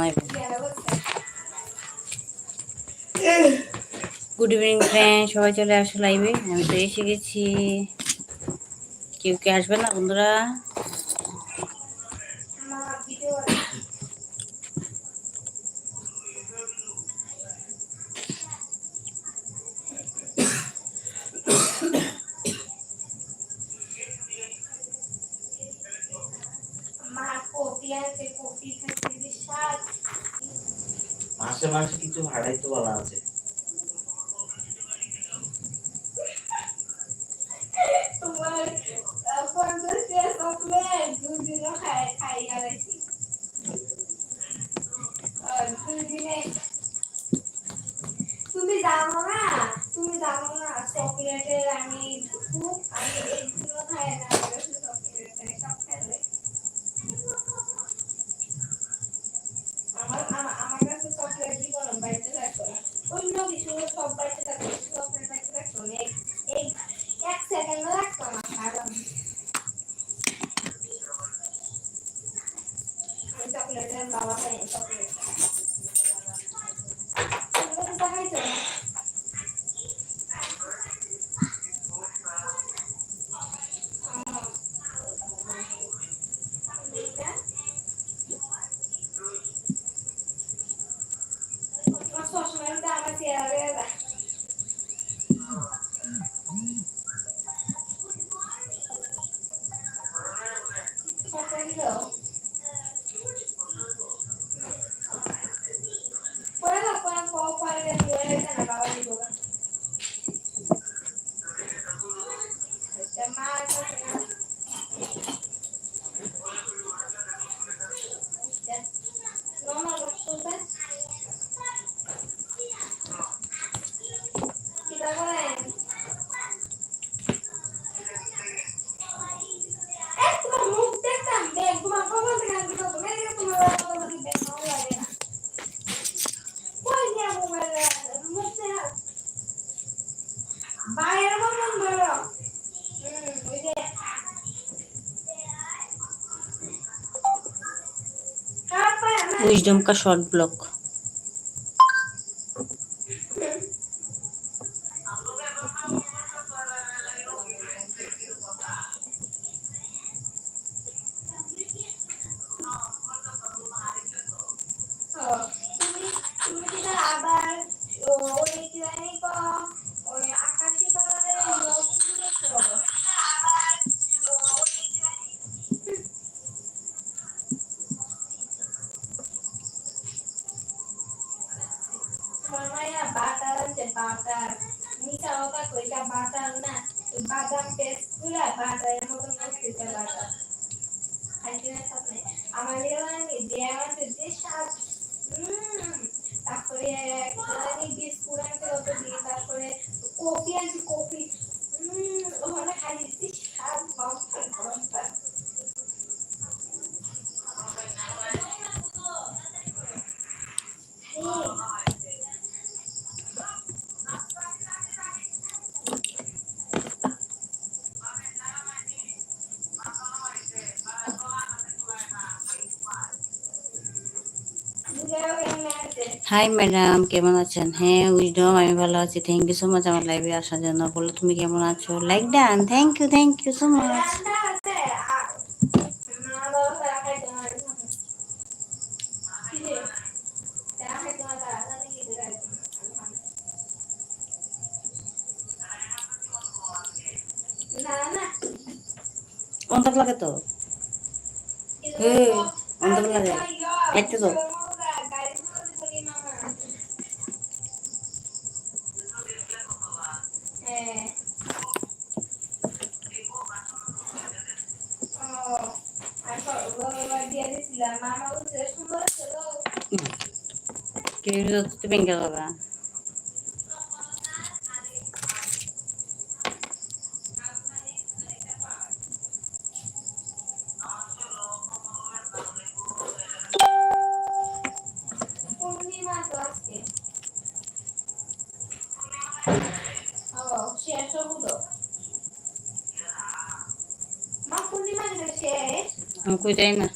নাই। Good evening friend, সবাই চলে আসো লাইভে। আমি তো এসে গেছি। কেউ কি আসবে না বন্ধুরা? মাসে মাসে কিছু ভাড়াই তো বলা আছে। তুমি জানো না, তুমি জানো না চকলেটের আমি খুব আমি এইগুলো খাই না, চকলেট সব খাই। আমার কাছে চকলেট জীবন বাড়িতে থাকতো না, অন্য কিছু সব বাড়িতে থাকতো, চকলেট বাড়িতে থাকতো না। এই এক সেকেন্ড লাগতো না কারণ চকলেটের বাবা খাই চকলেট খাইতো না। সবসময় আমার চেয়ারে विजडम का शॉर्ट ब्लॉक। হাই ম্যাডাম, কেমন আছেন? হ্যাঁ উইজডম, আমি ভালো আছি। থ্যাংক ইউ সো মাচ আমার লাইভে আসার জন্য। বলো তুমি কেমন আছো? Like done, thank you so much. অন্তর লাগে তো, অন্তর লাগে দেখতে তো। তুমি গেল বা আমি কই যাই না।